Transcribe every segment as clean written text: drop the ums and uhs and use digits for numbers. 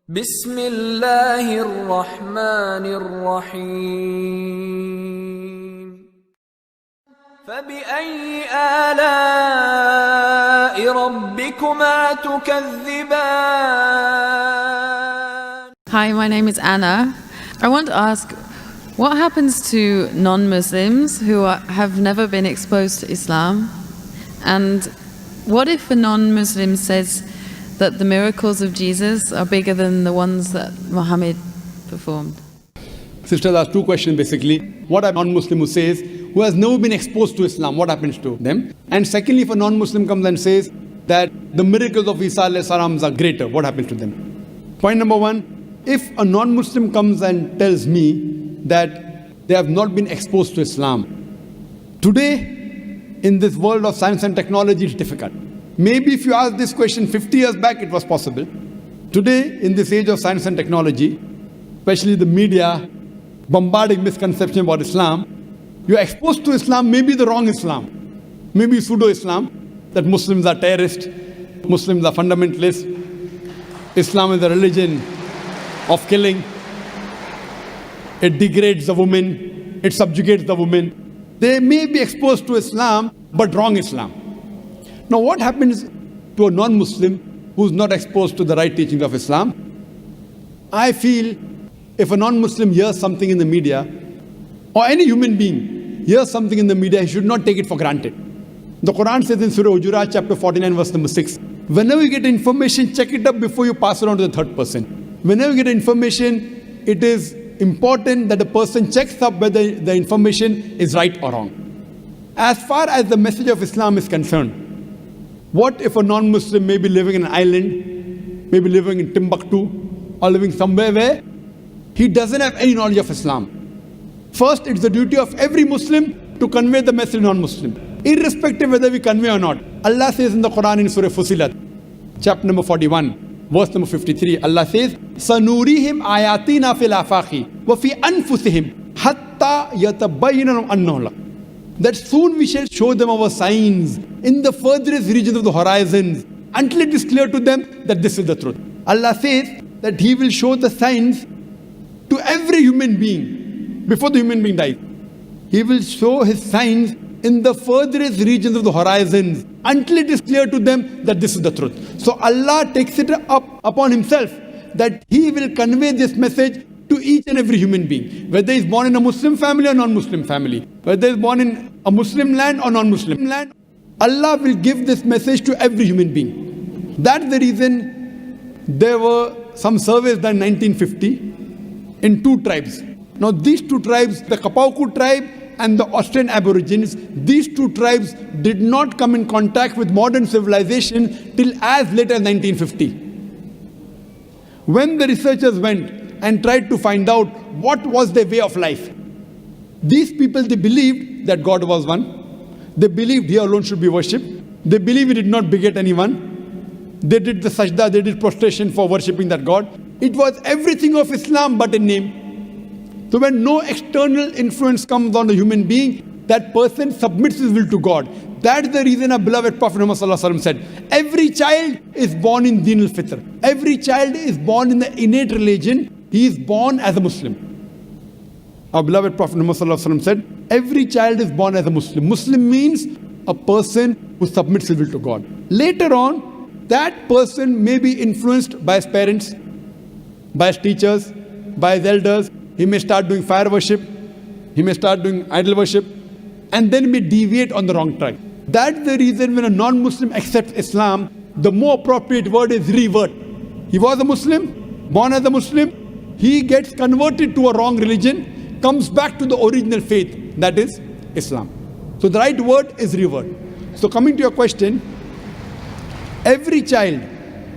بسم الله الرحمن الرحيم فبأي آلاء ربكما تكذبان. Hi, my name is Anna. I want to ask, what happens to non-Muslims who have never been exposed to Islam? And what if a non-Muslim says that the miracles of Jesus are bigger than the ones that Mohammad performed? Sisters asked two questions basically. What a non-Muslim who says, who has never been exposed to Islam, what happens to them? And secondly, if a non-Muslim comes and says that the miracles of Isa alayhi salam are greater, what happens to them? Point number one, if a non-Muslim comes and tells me that they have not been exposed to Islam, today in this world of science and technology it's difficult. Maybe if you asked this question 50 years back, it was possible. Today, in this age of science and technology, especially the media bombarding misconceptions about Islam, you're exposed to Islam, maybe the wrong Islam, maybe pseudo-Islam, that Muslims are terrorists, Muslims are fundamentalists, Islam is a religion of killing, it degrades the woman, it subjugates the woman. They may be exposed to Islam, but wrong Islam. Now what happens to a non-Muslim who's not exposed to the right teachings of Islam? I feel if a non-Muslim hears something in the media, or any human being hears something in the media, he should not take it for granted. The Quran says in Surah Hujurat chapter 49 verse number 6, whenever you get information, check it up before you pass it on to the third person. Whenever you get information, it is important that the person checks up whether the information is right or wrong. As far as the message of Islam is concerned, what if a non-Muslim may be living in an island, maybe living in Timbuktu, or living somewhere where he doesn't have any knowledge of Islam? First, it's the duty of every Muslim to convey the message to non-Muslim, irrespective whether we convey or not. Allah says in the Quran in Surah Fusilat, chapter number 41, verse number 53, Allah says, سَنُورِيهِمْ آيَاتِنَا فِي الْآفَاقِ وَفِي أَنفُسِهِمْ حَتَّى يَتَبَيَّنَ لَهُمْ أَنَّهُ الْحَقُّ. That soon we shall show them our signs in the furthest regions of the horizons until it is clear to them that this is the truth. Allah says that He will show the signs to every human being before the human being dies. He will show His signs in the furthest regions of the horizons until it is clear to them that this is the truth. So Allah takes it up upon Himself that He will convey this message to each and every human being, whether he's born in a Muslim family or non-Muslim family, whether he's born in a Muslim land or non-Muslim land. Allah will give this message to every human being. That's the reason there were some surveys done in 1950 in two tribes. Now these two tribes, the Kapauku tribe and the Australian Aborigines, these two tribes did not come in contact with modern civilization till as late as 1950. When the researchers went and tried to find out what was their way of life, these people, they believed that God was one. They believed He alone should be worshipped. They believed He did not beget anyone. They did the sajda, they did prostration for worshipping that God. It was everything of Islam but in name. So when no external influence comes on a human being, that person submits his will to God. That's the reason our beloved Prophet Muhammad said, every child is born in Deen al-Fitr. Every child is born in the innate religion. He is born as a Muslim. Our beloved Prophet Muhammad said, every child is born as a Muslim. Muslim means a person who submits his will to God. Later on, that person may be influenced by his parents, by his teachers, by his elders. He may start doing fire worship. He may start doing idol worship. And then may deviate on the wrong track. That's the reason when a non-Muslim accepts Islam, the more appropriate word is revert. He was a Muslim, born as a Muslim. He gets converted to a wrong religion, comes back to the original faith, that is Islam. So the right word is revert. So coming to your question, every child,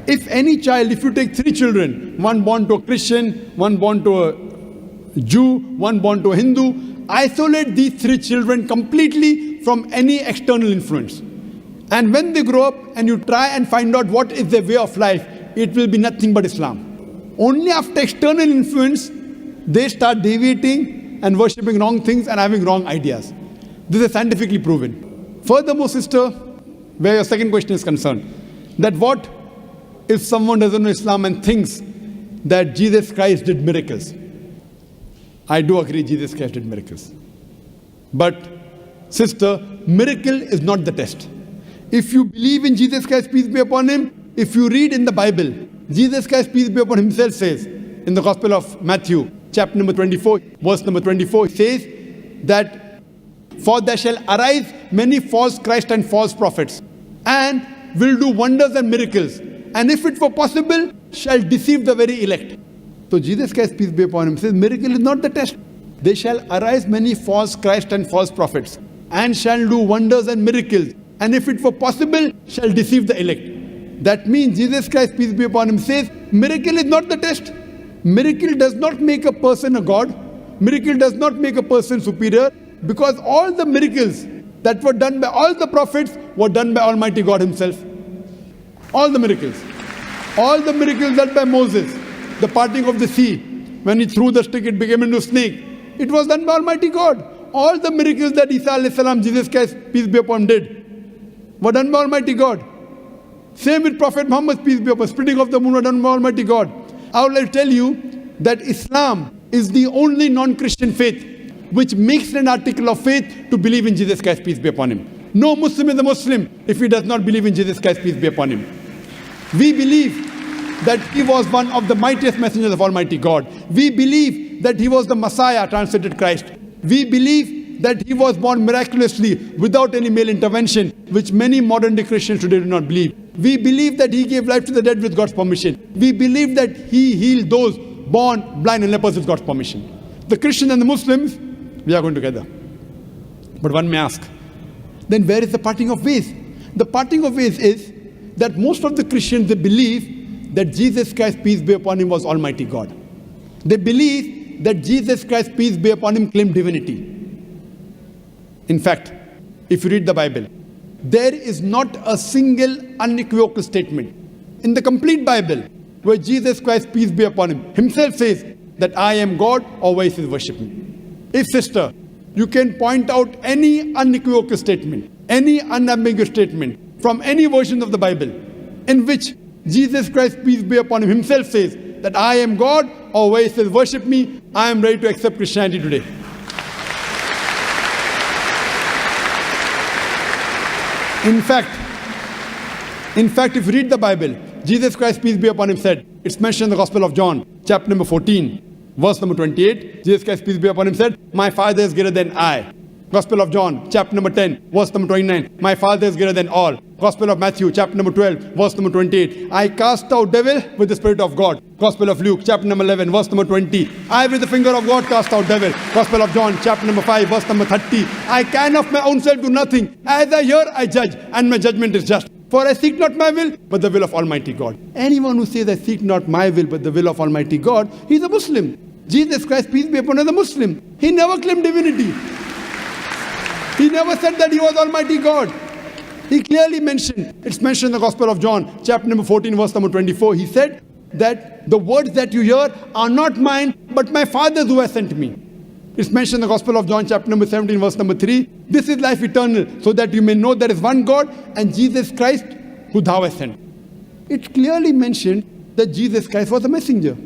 if any child, if you take three children, one born to a Christian, one born to a Jew, one born to a Hindu, isolate these three children completely from any external influence. And when they grow up and you try and find out what is their way of life, it will be nothing but Islam. Only after external influence, they start deviating and worshipping wrong things and having wrong ideas. This is scientifically proven. Furthermore, sister, where your second question is concerned, that what if someone doesn't know Islam and thinks that Jesus Christ did miracles. I do agree Jesus Christ did miracles. But, sister, miracle is not the test. If you believe in Jesus Christ, peace be upon him, if you read in the Bible, Jesus Christ, peace be upon him, himself says, in the Gospel of Matthew, chapter number 24, verse number 24, it says that, for there shall arise many false Christ and false prophets, and will do wonders and miracles, and if it were possible, shall deceive the very elect. So Jesus Christ, peace be upon him, says miracle is not the test. They shall arise many false Christ and false prophets, and shall do wonders and miracles, and if it were possible, shall deceive the elect. That means Jesus Christ, peace be upon him, says miracle is not the test. Miracle does not make a person a god. Miracle does not make a person superior, because all the miracles that were done by all the prophets were done by Almighty God himself. All the miracles. All the miracles done by Moses, the parting of the sea, when he threw the stick, it became into a snake. It was done by Almighty God. All the miracles that Isa alayhi salam, Jesus Christ, peace be upon him, did were done by Almighty God. Same with Prophet Muhammad, peace be upon him, splitting of the moon were done by Almighty God. I would like to tell you that Islam is the only non-Christian faith which makes an article of faith to believe in Jesus Christ, peace be upon him. No Muslim is a Muslim if he does not believe in Jesus Christ, peace be upon him. We believe that he was one of the mightiest messengers of Almighty God. We believe that he was the Messiah, translated Christ. We believe that he was born miraculously without any male intervention, which many modern day Christians today do not believe. We believe that he gave life to the dead with God's permission. We believe that he healed those born blind and lepers with God's permission. The Christians and the Muslims, we are going together. But one may ask, then where is the parting of ways? The parting of ways is that most of the Christians, they believe that Jesus Christ, peace be upon him, was Almighty God. They believe that Jesus Christ, peace be upon him, claimed divinity. In fact, if you read the Bible, there is not a single unequivocal statement in the complete Bible where Jesus Christ, peace be upon him, himself says that I am God, or where he says worship me. If, sister, you can point out any unequivocal statement, any unambiguous statement from any version of the Bible in which Jesus Christ, peace be upon him, himself says that I am God, or where he says worship me, I am ready to accept Christianity today. In fact, if you read the Bible, Jesus Christ, peace be upon him, said, it's mentioned in the Gospel of John, chapter number 14, verse number 28, Jesus Christ, peace be upon him, said, my Father is greater than I. Gospel of John, chapter number 10, verse number 29, my Father is greater than all. Gospel of Matthew, chapter number 12, verse number 28, I cast out devil with the Spirit of God. Gospel of Luke, chapter number 11, verse number 20, I with the finger of God cast out devil. Gospel of John, chapter number 5, verse number 30, I can of my own self do nothing. As I hear, I judge, and my judgment is just. For I seek not my will, but the will of Almighty God. Anyone who says, I seek not my will, but the will of Almighty God, he is a Muslim. Jesus Christ, peace be upon him, is a Muslim. He never claimed divinity. He never said that he was Almighty God. He clearly mentioned, it's mentioned in the Gospel of John, chapter number 14, verse number 24. He said that the words that you hear are not mine, but my Father's who has sent me. It's mentioned in the Gospel of John, chapter number 17, verse number 3. This is life eternal, so that you may know there is one God and Jesus Christ who thou hast sent. It clearly mentioned that Jesus Christ was a messenger.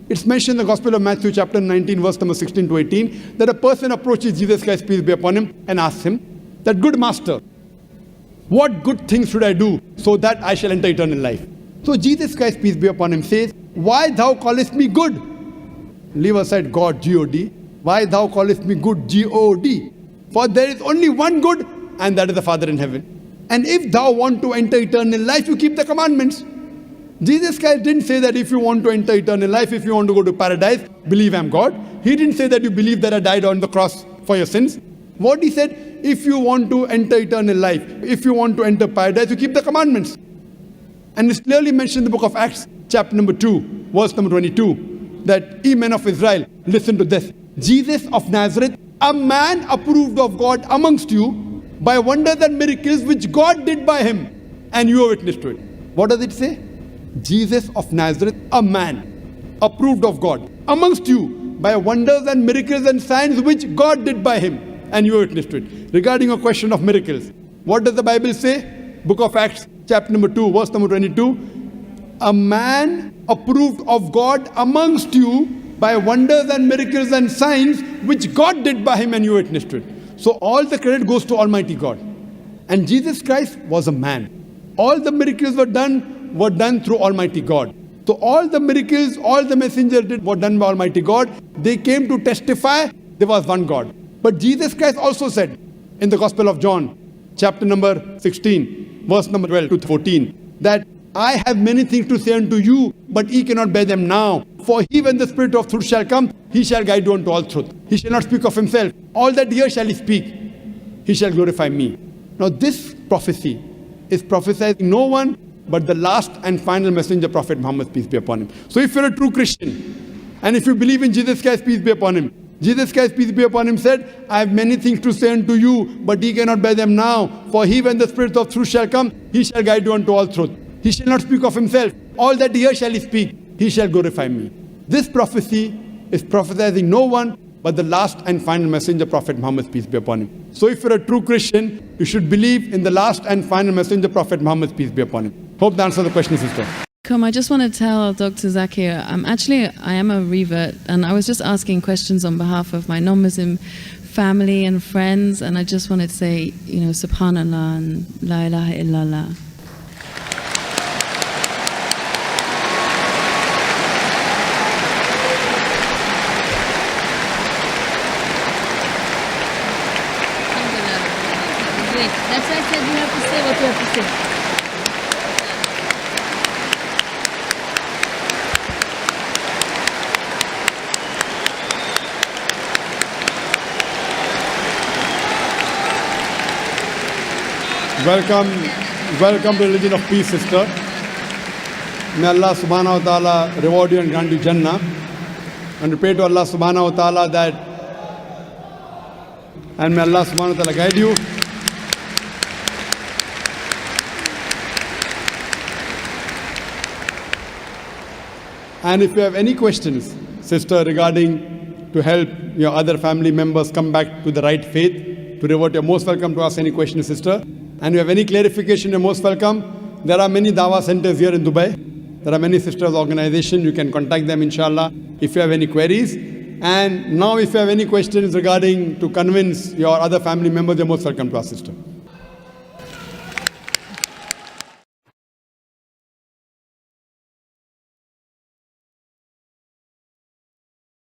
It's mentioned in the Gospel of Matthew, chapter 19, verse number 16 to 18, that a person approaches Jesus Christ, peace be upon him, and asks him that, good master, what good things should I do so that I shall enter eternal life? So Jesus Christ, peace be upon him, says, why thou callest me good? Leave aside God, G-O-D. Why thou callest me good, G-O-D? For there is only one good, and that is the Father in heaven. And if thou want to enter eternal life, you keep the commandments. Jesus Christ didn't say that if you want to enter eternal life, if you want to go to paradise, believe I'm God. He didn't say that you believe that I died on the cross for your sins. What he said, if you want to enter eternal life, if you want to enter paradise, you keep the commandments. And it's clearly mentioned in the book of Acts, chapter number 2, verse number 22, that ye men of Israel, listen to this. Jesus of Nazareth, a man approved of God amongst you by wonders and miracles which God did by him, and you are witness to it. What does it say? Jesus of Nazareth, a man approved of God amongst you by wonders and miracles and signs which God did by him, and you are witness to it. Regarding a question of miracles, what does the Bible say? Book of Acts, chapter number 2, verse number 22. a man approved of God amongst you by wonders and miracles and signs which God did by him and you witnessed to it. So all the credit goes to Almighty God. And Jesus Christ was a man. All the miracles were done through Almighty God. So all the miracles, all the messengers did were done by Almighty God. They came to testify there was one God. But Jesus Christ also said in the Gospel of John, chapter number 16, verse number 12 to 14, that I have many things to say unto you, but ye cannot bear them now. For he, when the Spirit of truth shall come, he shall guide you unto all truth. He shall not speak of himself. All that here shall he speak. He shall glorify me. Now this prophecy is prophesied no one but the last and final messenger, Prophet Muhammad, peace be upon him. So if you're a true Christian, and if you believe in Jesus Christ, peace be upon him, Jesus Christ, peace be upon him, said, I have many things to say unto you, but ye cannot bear them now. For he, when the Spirit of truth shall come, he shall guide you unto all truth. He shall not speak of himself. All that here shall he speak. He shall glorify me. This prophecy is prophesizing no one but the last and final messenger, Prophet Muhammad, peace be upon him. So if you're a true Christian, you should believe in the last and final messenger, Prophet Muhammad, peace be upon him. Hope that answers the question, sister. I just want to tell Dr. Zakir, I am a revert, and I was just asking questions on behalf of my non-Muslim family and friends, and I just wanted to say, Subhanallah and La ilaha illallah. That's why I said you have to say what you have to say. Welcome to religion of peace, sister. May Allah subhanahu wa ta'ala reward you and grant you Jannah. And we pray to Allah subhanahu wa ta'ala that, and may Allah subhanahu wa ta'ala guide you. And if you have any questions, sister, regarding to help your other family members come back to the right faith, to revert, you're most welcome to ask any questions, sister. And if you have any clarification, you're most welcome. There are many Dawah centers here in Dubai. There are many sisters organizations. You can contact them, inshallah, if you have any queries. And now if you have any questions regarding to convince your other family members, you're most welcome to ask, sister.